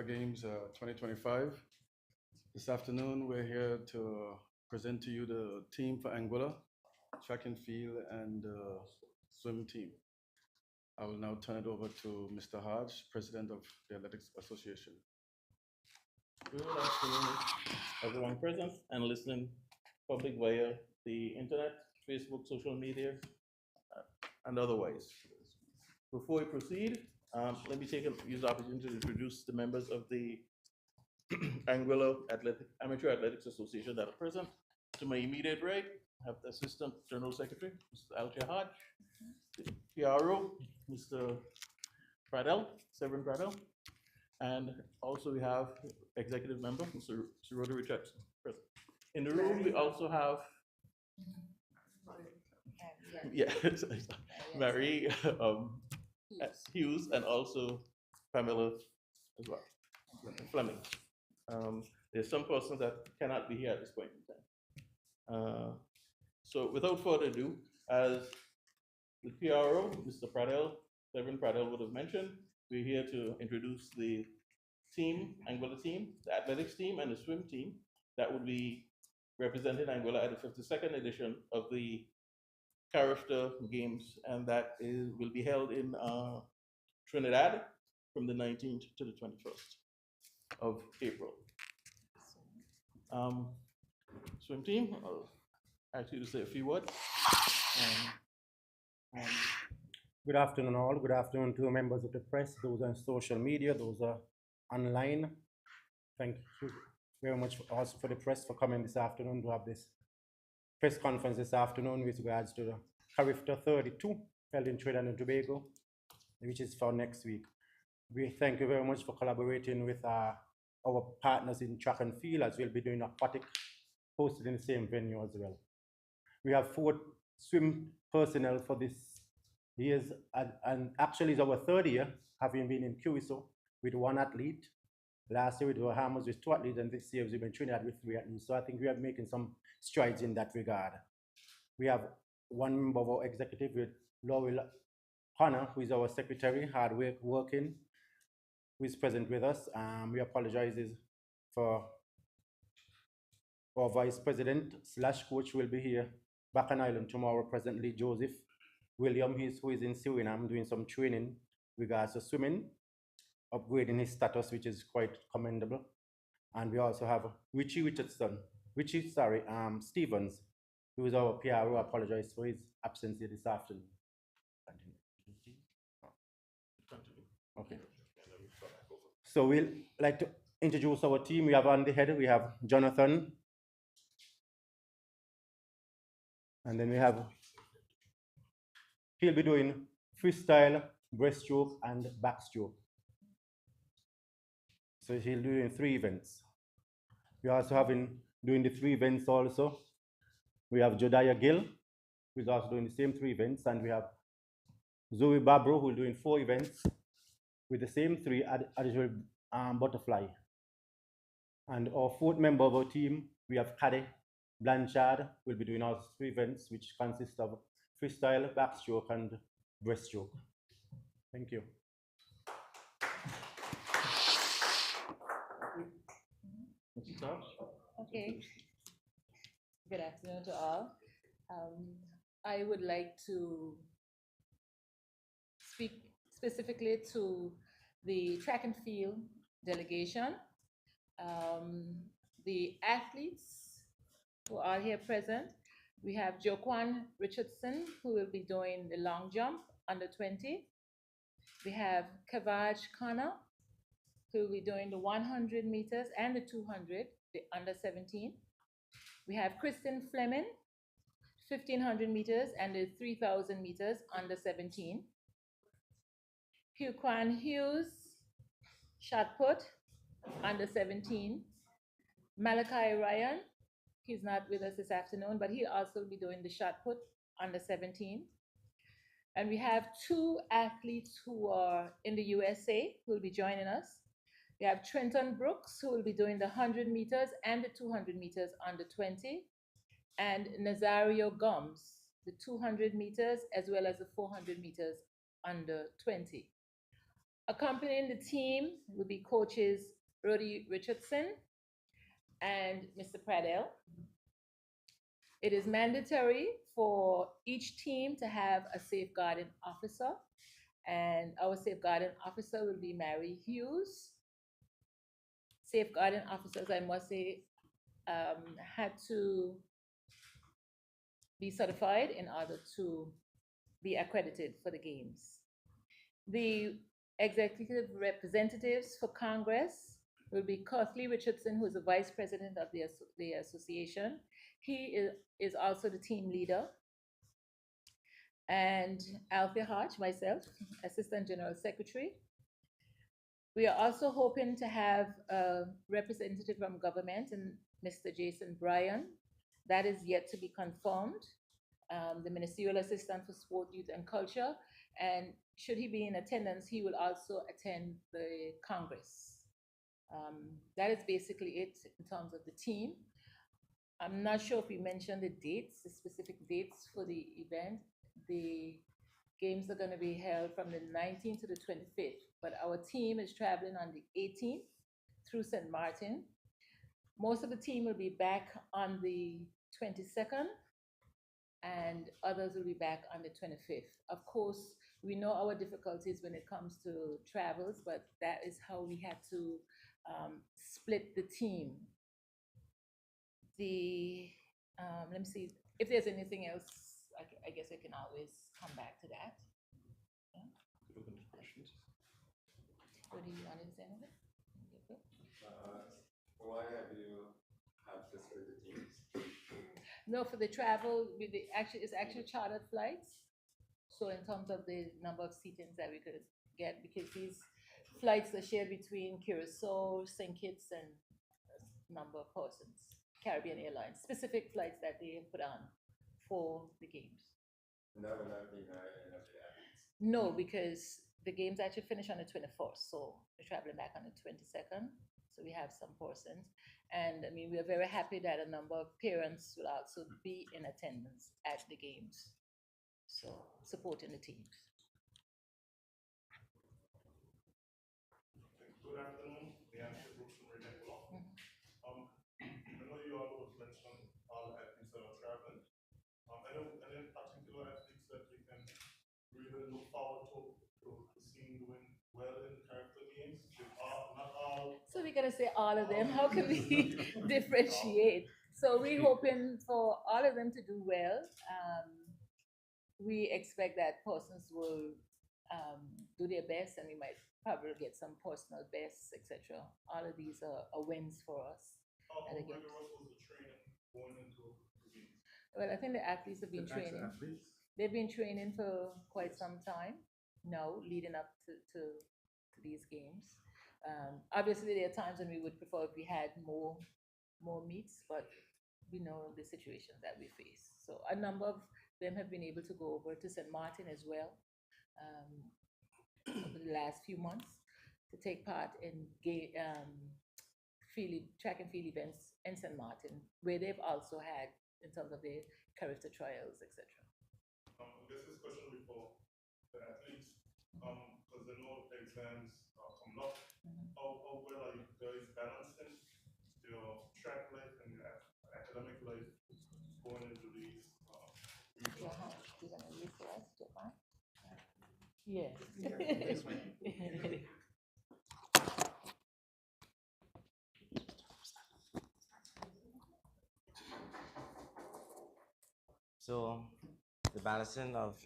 Games 2025. This afternoon, we're here to present to you the team for Anguilla, track and field, and swim team. I will now turn it over to Mr. Hodge, President of the Athletics Association. Good afternoon, everyone present and listening public via the internet, Facebook, social media, and otherwise. Before we proceed, let me use the opportunity to introduce the members of the Anguilla Amateur Athletics Association that are present. To my immediate right, I have the Assistant General Secretary, Mr. Alja Hodge, the PRO, Mr. Pradel, Severin Pradel, and also we have Executive Member, Mr. Rotary Jackson, present. In the room, we also have Marie Hughes and also Pamela as well, Fleming. There's some persons that cannot be here at this point in time. So without further ado, as the PRO, Mr. Pradel, Reverend Pradel would have mentioned, we're here to introduce the team, Anguilla team, the athletics team, and the swim team that would be representing Anguilla at the 52nd edition of the Carifta Games, and that will be held in Trinidad from the 19th to the 21st of April. Swim team, I'll ask you to say a few words. Good afternoon, all. Good afternoon to members of the press, those on social media, those are online. Thank you very much also for the press for coming this afternoon to have this press conference this afternoon with regards to the Carifta 32 held in Trinidad and Tobago, which is for next week. We thank you very much for collaborating with our partners in track and field, as we'll be doing aquatic hosted in the same venue as well. We have 4 swim personnel for this year's, and actually it's our 3rd year having been in QSO with 1 athlete. Last year with Bahamas with 2 athletes, and this year we've been Trinidad with 3 athletes. So I think we are making some strides in that regard. We have 1 member of our executive with Laurel Hannah, who is our secretary, hard working, who is present with us. We apologize for our vice president / coach will be here back on island tomorrow. Presently, Joseph William, who is in Suriname doing some training regards to swimming, upgrading his status, which is quite commendable. And we also have Stevens, who is our PRO. I apologize for his absence here this afternoon. Okay. So we'll like to introduce our team. We have on the head, we have Jonathan. And then he'll be doing freestyle, breaststroke, and backstroke. So he'll do in 3 events. We also have doing the 3 events also. We have Jodiah Gill, who's also doing the same 3 events, and we have Zoe Babro, who will doing 4 events with the same 3 additional butterfly. And our 4th member of our team, we have Caddy Blanchard, will be doing our 3 events, which consist of freestyle, backstroke, and breaststroke. Thank you. Okay. Good afternoon to all. I would like to speak specifically to the track and field delegation. The athletes who are here present, we have Joquan Richardson, who will be doing the long jump under 20. We have Kavaj Khanna, who will be doing the 100 meters and the 200, the under 17. We have Kristen Fleming, 1,500 meters and the 3,000 meters under 17. Huquan Hughes, shot put, under 17. Malachi Ryan, he's not with us this afternoon, but he'll also be doing the shot put, under 17. And we have 2 athletes who are in the USA who will be joining us. We have Trenton Brooks, who will be doing the 100 meters and the 200 meters under 20, and Nazario Gomes, the 200 meters as well as the 400 meters under 20. Accompanying the team will be coaches Rudy Richardson, and Mr. Pradell. It is mandatory for each team to have a safeguarding officer, and our safeguarding officer will be Mary Hughes. Safeguarding officers, I must say, had to be certified in order to be accredited for the games. The executive representatives for Congress will be Kathleen Richardson, who is the vice president of the association. He is also the team leader. And Althea Hodge, myself, assistant general secretary. We are also hoping to have a representative from government and Mr. Jason Bryan. That is yet to be confirmed. The ministerial assistant for sport, youth, and culture. And should he be in attendance, he will also attend the Congress. That is basically it in terms of the team. I'm not sure if we mentioned the dates, the specific dates for the event. The games are going to be held from the 19th to the 25th, but our team is traveling on the 18th through St. Martin. Most of the team will be back on the 22nd, and others will be back on the 25th. Of course, we know our difficulties when it comes to travels, but that is how we had to split the team. Let me see if there's anything else. I guess I can always come back to that. Yeah. Open to questions. What do you want to say? Why have you have to split the teams? No, for the travel, it's actually chartered flights. So in terms of the number of seatings that we could get, because these flights are shared between Curacao, St. Kitts, and a number of persons. Caribbean Airlines, specific flights that they put on for the games. And that would not be any of the athletes. No, because the games actually finish on the 21st, so we're traveling back on the 22nd. So we have some persons, and I mean we are very happy that a number of parents will also be in attendance at the games, so supporting the teams. Good afternoon. I know you all have mentioned all athletes that are traveling. Any particular athletes that you can really look forward to seeing doing well in the Carifta games? Not all. So we're gonna say all of them. How can we differentiate? So we're hoping for all of them to do well. We expect that persons will do their best, and we might probably get some personal bests, etc. All of these are wins for us. How rigorous was the training going into the games? Well, I think the athletes have been training. They've been training for quite some time now, leading up to these games. Obviously, there are times when we would prefer if we had more meets, but we know the situations that we face. So a number of them have been able to go over to St. Martin as well over the last few months to take part in track and field events in St. Martin, where they've also had in terms of the Carifta trials, etc. I guess this question will be for the athletes, because I know exams are coming up. How well are you guys balancing your track life and your academic life going into these? You're gonna read for us, Japan? Yes. So the balancing of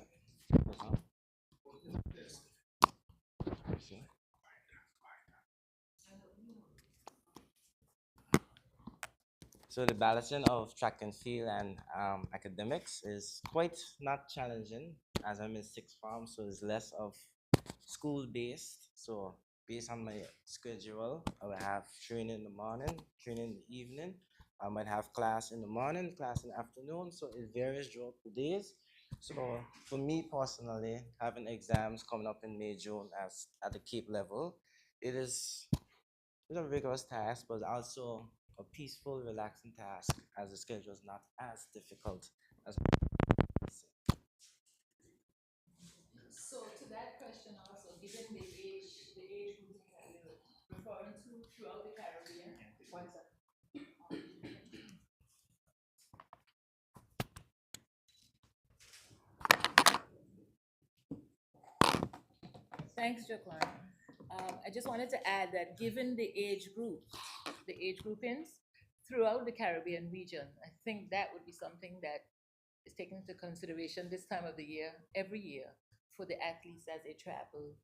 the balancing of track and field and academics is quite not challenging, as I'm in sixth form, so it's less of school based. So based on my schedule, I will have training in the morning, training in the evening. I might have class in the morning, class in the afternoon, so it varies throughout the days. So for me personally, having exams coming up in May, June as at the Cape level, it's a rigorous task, but also a peaceful, relaxing task, as the schedule is not as difficult as. So to that question also, given the age group that you're referring to throughout the Thanks, Jaquan. I just wanted to add that given the age group, the age groupings throughout the Caribbean region, I think that would be something that is taken into consideration this time of the year, every year, for the athletes as they travel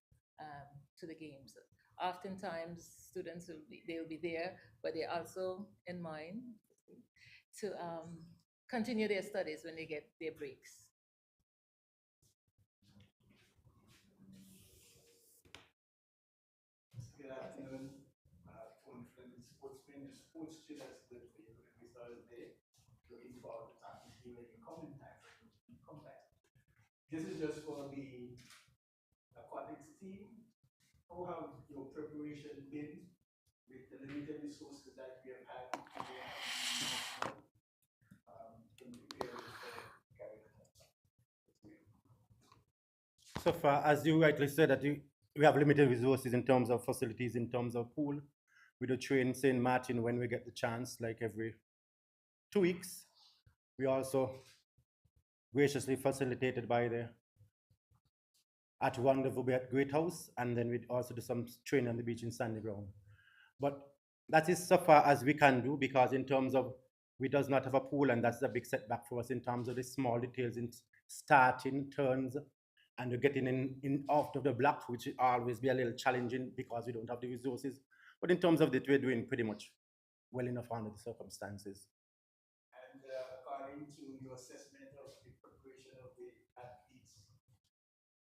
to the games. Oftentimes, students they'll be there, but they're also in mind to continue their studies when they get their breaks. Good afternoon, Tony Fleming, sportsman, the sports students good for you every Thursday. Looking forward to talking to you when you come in time for you to come back. This is just for the aquatics team. How have your preparation been with the limited resources that we have had in preparing for Carifta? So far, as you rightly said, that we have limited resources in terms of facilities, in terms of pool. We do train St. Martin when we get the chance, like every 2 weeks. We also graciously facilitated by the at Rendezvous Bay at Great House, and then we also do some training on the beach in Sandy Ground. But that is so far as we can do, because in terms of we does not have a pool, and that's a big setback for us in terms of the small details in starting turns and getting in out of the block, which will always be a little challenging because we don't have the resources. But in terms of that, we're doing pretty much well enough under the circumstances. And according to your assessment of the preparation of the athletes,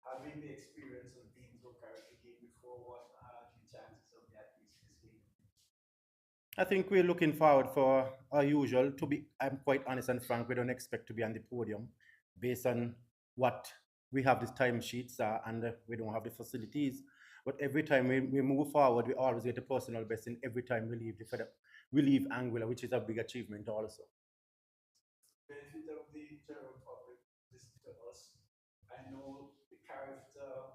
having the experience of being to a Caribbean game before, what are the chances of the athletes this game? I think we're looking forward for our usual. To be, I'm quite honest and frank, we don't expect to be on the podium based on what we have the time sheets and we don't have the facilities. But every time we move forward, we always get a personal best in every time we leave we leave Anguilla, which is a big achievement also. Benefit of the general public listening to us. I know the Carifta,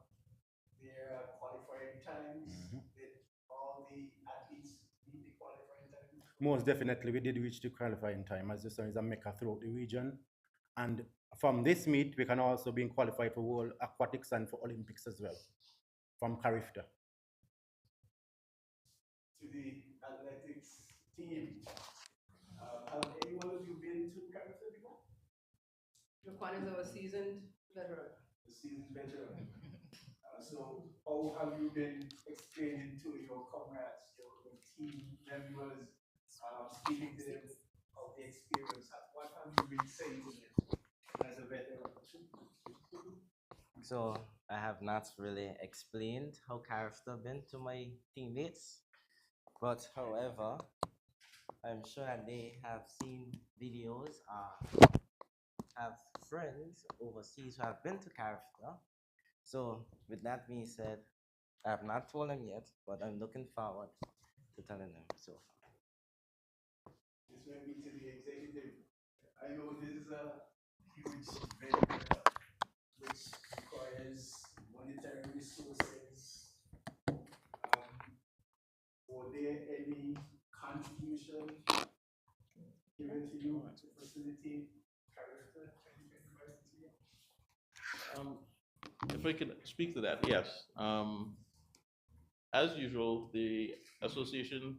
their qualifying times, did all the athletes meet the qualifying time? Most definitely, we did reach the qualifying time, as the sun is a mecca throughout the region. And from this meet, we can also be qualified for World Aquatics and for Olympics as well, from Carifta. To the athletics team, have any one of you been to Carifta before? Jaquan is our seasoned veteran. The seasoned veteran. So, how have you been explaining to your comrades, your team members, speaking to them of the experience? What have you been saying to them as a veteran? So I have not really explained how Carifta been to my teammates, but however, I'm sure that they have seen videos, have friends overseas who have been to Carifta. So with that being said, I have not told them yet, but I'm looking forward to telling them so far. This went me to the executive. I know this is a huge venture which requires monetary resources. Were there any contribution given to you to facilitate Carifta 2025 this year? If I could speak to that, yes. As usual, the association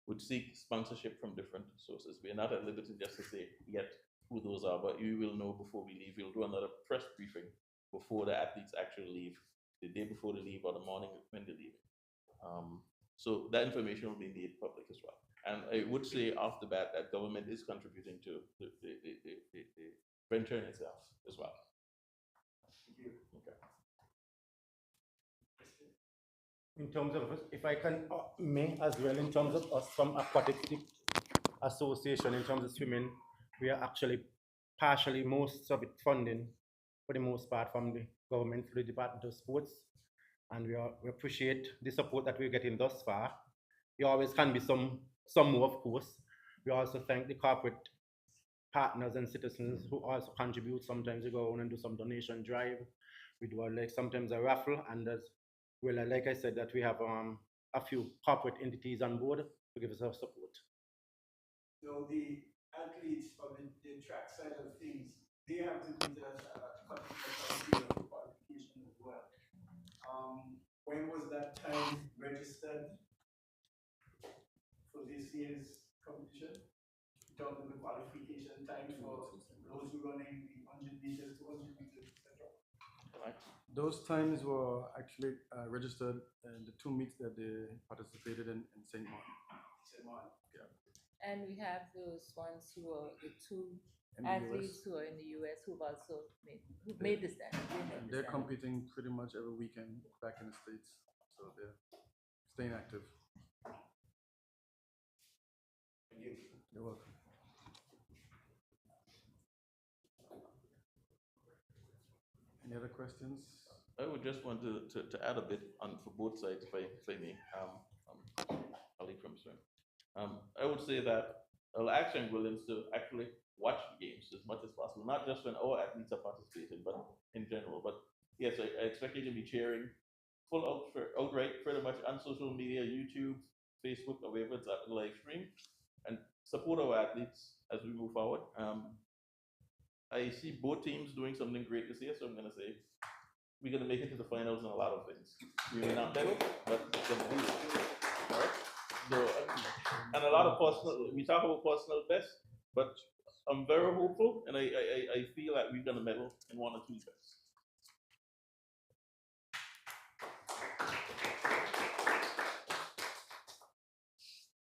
would seek sponsorship from different sources. We are not at liberty just to say yet who those are, but you will know before we leave. We'll do another press briefing before the athletes actually leave, the day before they leave or the morning when they leave. So that information will be made public as well. And I would say off the bat that government is contributing to the venture in itself as well. Thank you. Okay. In terms of, if I can, me as well, in terms of us from Aquatic Association, in terms of swimming, we are actually partially most of it funding, for the most part, from the government through the Department of Sports. And we appreciate the support that we're getting thus far. There always can be some more, of course. We also thank the corporate partners and citizens who also contribute. Sometimes we go on and do some donation drive. We do like sometimes a raffle, and as well, like I said, that we have a few corporate entities on board to give us our support. So the athletes from the track side of things, they have to meet a qualification as well. when was that time registered for this year's competition? In terms of the qualification time for those who running the 100 meters, 200 meters, etc. Those times were actually registered in the 2 meets that they participated in St. Martin. St. Martin. Yeah. And we have those ones who are the two In the athletes US. who are in the US who've also made the stand. And they're competing pretty much every weekend back in the States. So they're staying active. Thank you. You're welcome. Any other questions? I would just want to add a bit on for both sides, if I may. Ali from Swim. I would say that I'll ask young Williams to actually watch the games as much as possible, not just when our athletes are participating, but in general. But yes, I expect you to be cheering full outright, pretty much on social media, YouTube, Facebook, or wherever it's at the live stream, and support our athletes as we move forward. I see both teams doing something great this year, so I'm going to say we're going to make it to the finals in a lot of things. We may not medal, but we're going to do it. All right? So, and a lot of personal, we talk about personal best, but I'm very hopeful, and I feel like we're going to medal in one or two bests.